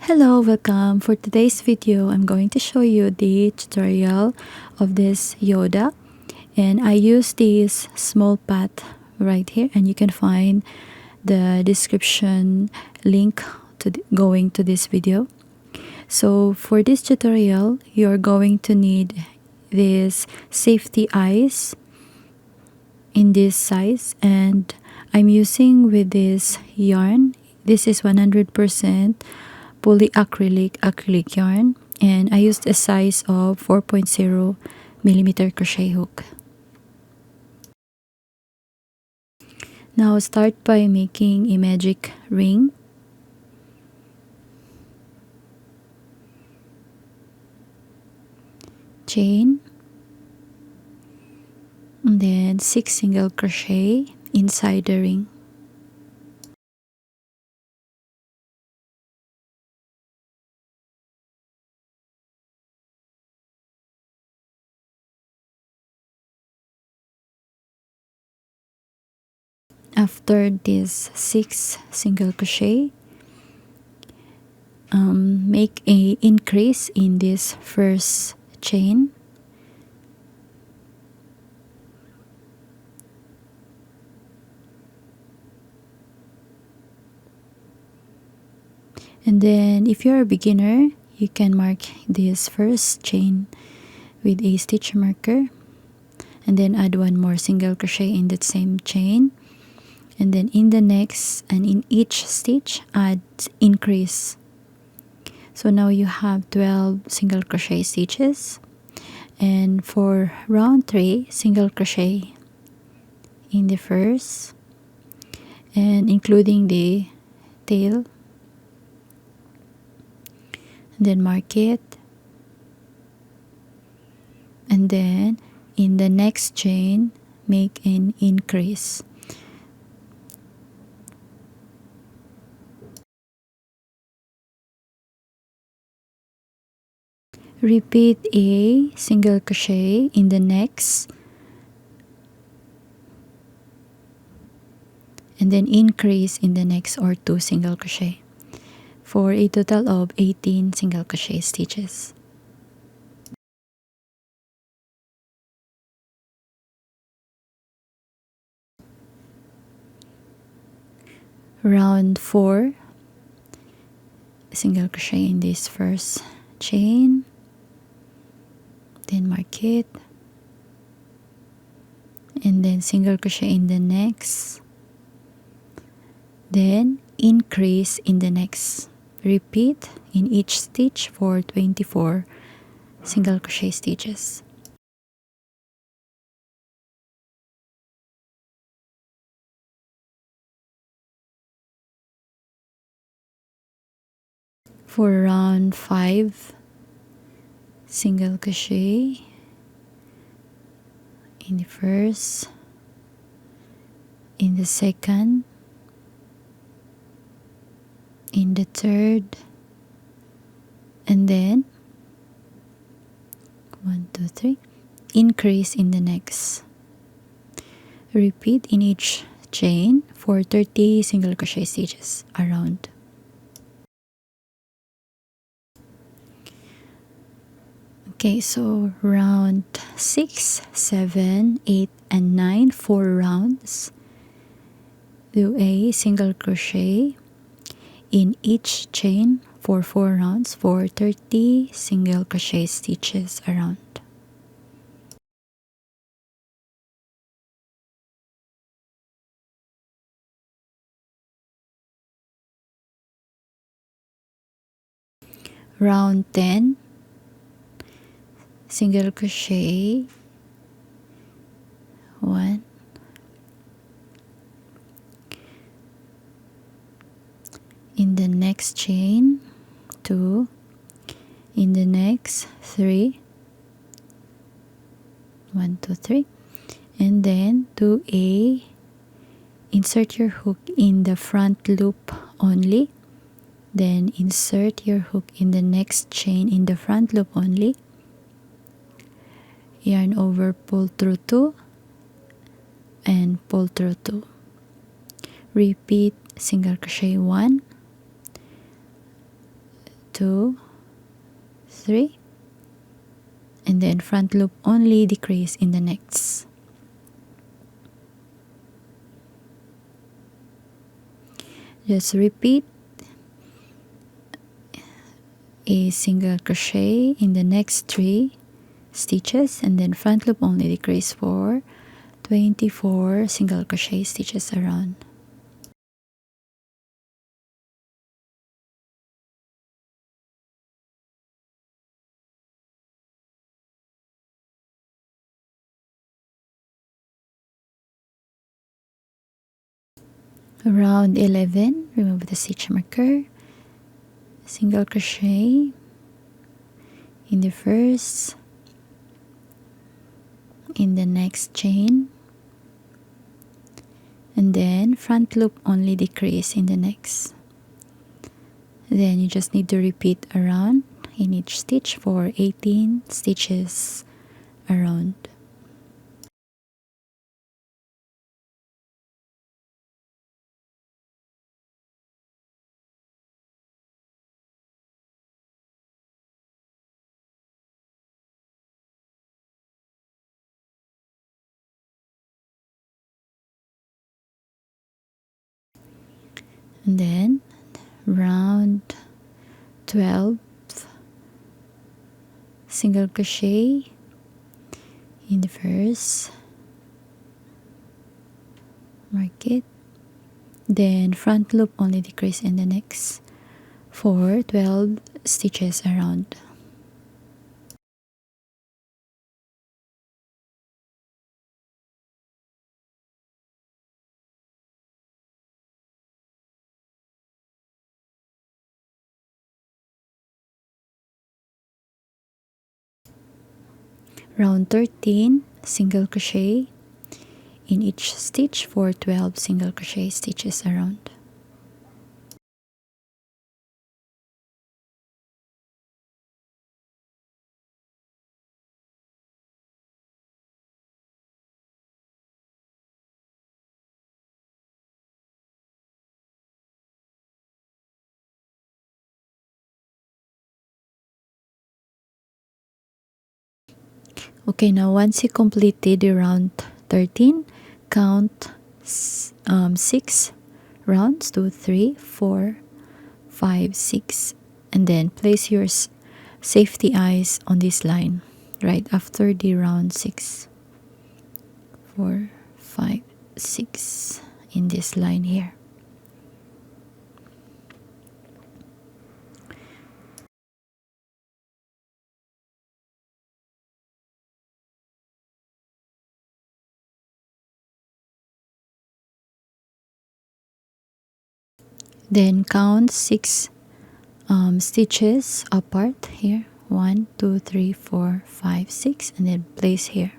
Hello, welcome. For today's video, I'm going to show you the tutorial of this Yoda, and I use this small path right here, and you can find the description link to going to this video. So for this tutorial, you're going to need this safety eyes in this size, and I'm using with this yarn. This is 100% polyacrylic yarn, and I used a size of 4.0 millimeter crochet hook. Now start by making a magic ring. Chain, and then 6 single crochet inside the ring. After this 6 single crochet, make a increase in this first chain. And then if you're a beginner, you can mark this first chain with a stitch marker, and then add one more single crochet in that same chain, and then in the next and in each stitch add increase. So now you have 12 single crochet stitches, and for round 3, single crochet in the first and including the tail, and then mark it, and then in the next chain make an increase. Repeat a single crochet in the next, and then increase in the next or 2 single crochet for a total of 18 single crochet stitches. Round 4, single crochet in this first chain, then mark it, and then single crochet in the next, then increase in the next. Repeat in each stitch for 24 single crochet stitches. For round 5, single crochet in the first, in the second, in the third, and then 1, 2, 3, increase in the next. Repeat in each chain for 30 single crochet stitches around. Okay, so round 6, 7, 8, and 9, 4 rounds. Do a single crochet in each chain for 4 rounds for 30 single crochet stitches around. Round 10, single crochet 1, in the next chain 2, in the next 3, 1, 2, 3, and then do a insert your hook in the front loop only, then insert your hook in the next chain in the front loop only, yarn over, pull through 2, and pull through 2. Repeat single crochet 1, 2, 3, and then front loop only, decrease in the next. Just repeat a single crochet in the next 3 stitches, and then front loop only, decrease for 24 single crochet stitches around. Round 11, remove the stitch marker, single crochet in the first, in the next chain, and then front loop only, decrease in the next. Then you just need to repeat around in each stitch for 18 stitches around. And then round 12, single crochet in the first, mark it, then front loop only, decrease in the next for 12 stitches around. Round 13, single crochet in each stitch for 12 single crochet stitches around. Okay, now once you completed the round 13, count 6 rounds, 2, 3, 4, 5, 6, and then place your safety eyes on this line right after the round 6, 4, 5, 6 in this line here. Then count 6 stitches apart here, 1, 2, 3, 4, 5, 6, and then place here.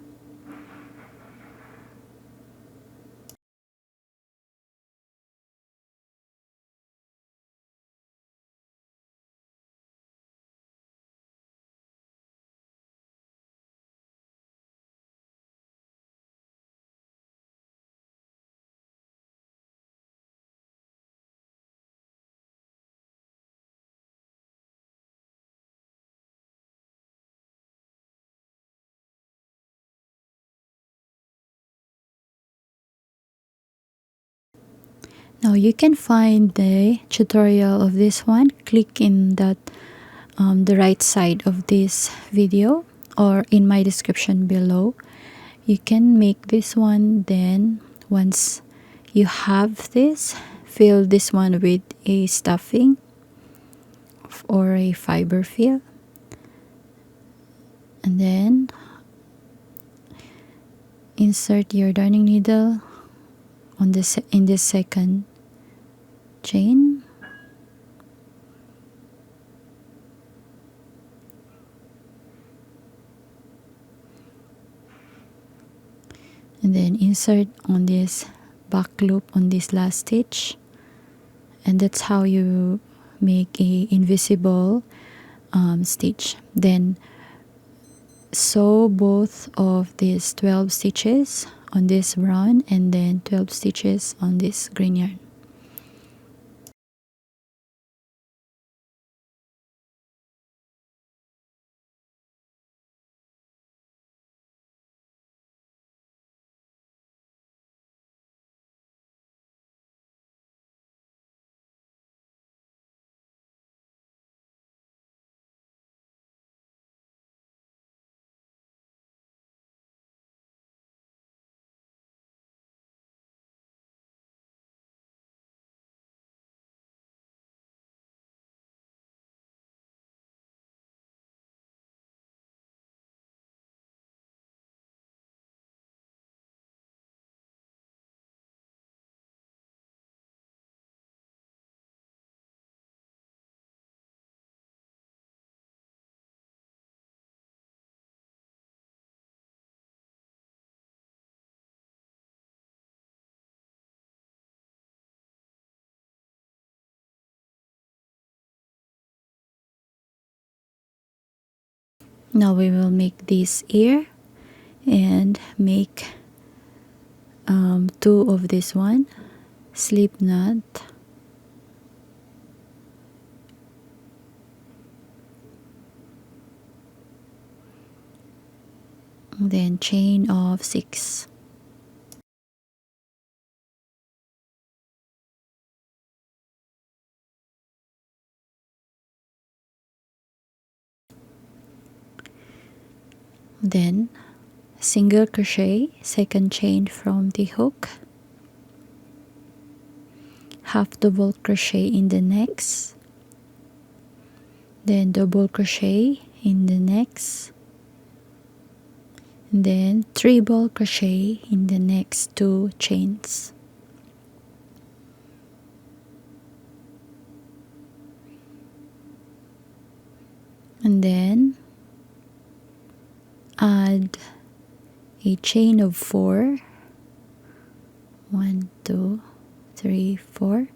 Now you can find the tutorial of this one. Click in that the right side of this video or in my description below. You can make this one. Then once you have this, fill this one with a stuffing or a fiberfill, and then insert your darning needle on this in this second chain, and then insert on this back loop on this last stitch, and that's how you make a invisible stitch. Then sew both of these 12 stitches on this brown and then 12 stitches on this green yarn. Now we will make this ear and make two of this one, slip knot, then chain of 6. Then single crochet, second chain from the hook, half double crochet in the next, then double crochet in the next, then treble crochet in the next 2 chains. And then add a chain of 4, 1 2 3 4,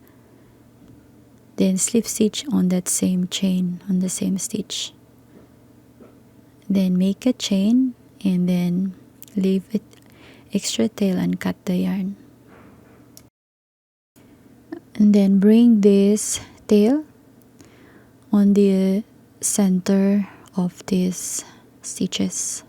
then slip stitch on that same chain, on the same stitch, then make a chain and then leave it extra tail and cut the yarn, and then bring this tail on the center of these stitches.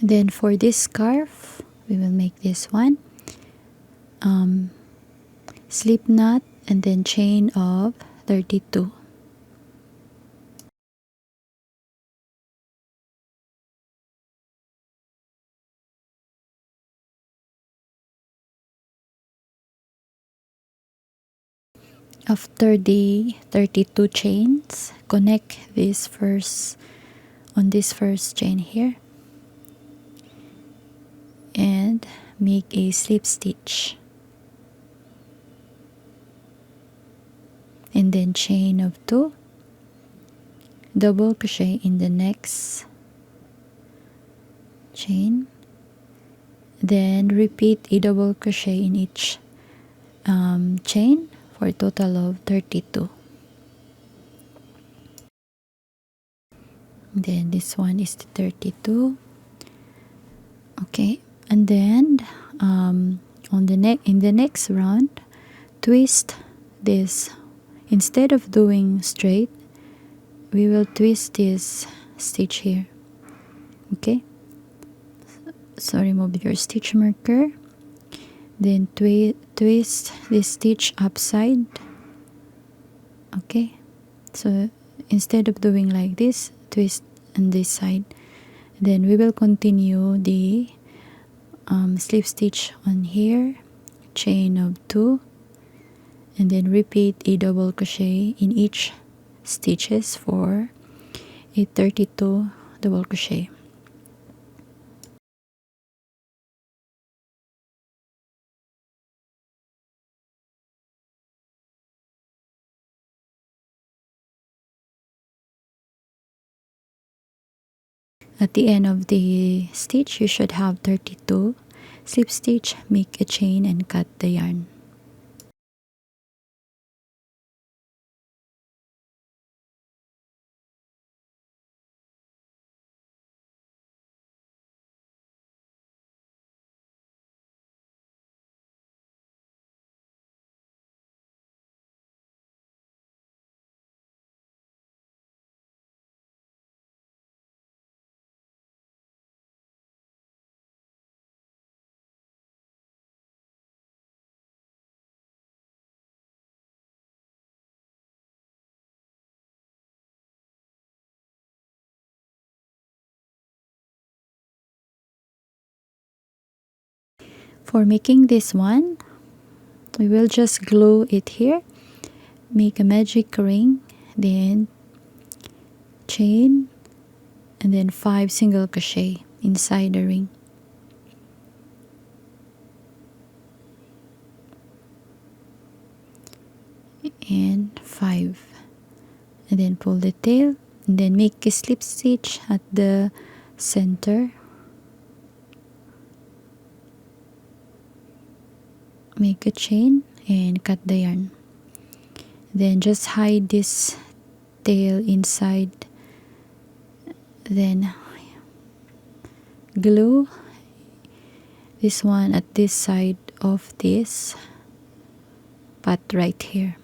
Then for this scarf, we will make this one, slip knot and then chain of 32. After the 32 chains, connect this first on this first chain here and make a slip stitch, and then chain of 2, double crochet in the next chain, then repeat a double crochet in each chain for a total of 32. Then this one is the 32. Okay, and then on the in the next round, twist this. Instead of doing straight, we will twist this stitch here. Okay, so remove your stitch marker, then twist this stitch upside. Okay, so instead of doing like this, twist on this side. Then we will continue the slip stitch on here, chain of 2, and then repeat a double crochet in each stitches for a 32 double crochet. At the end of the stitch, you should have 32 slip stitch. Make a chain and cut the yarn. For making this one, we will just glue it here. Make a magic ring, then chain, and then 5 single crochet inside the ring. And 5. And then pull the tail, and then make a slip stitch at the center. Make a chain and cut the yarn. Then just hide this tail inside. Then glue this one at this side of this part right here.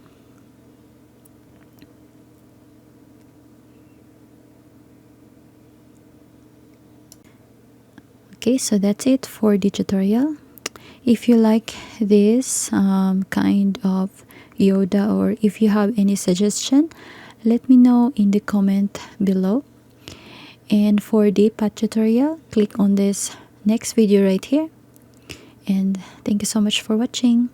Okay, so that's it for the tutorial. If you like this kind of Yoda, or if you have any suggestion, let me know in the comment below. And for the pat tutorial, click on this next video right here. And thank you so much for watching.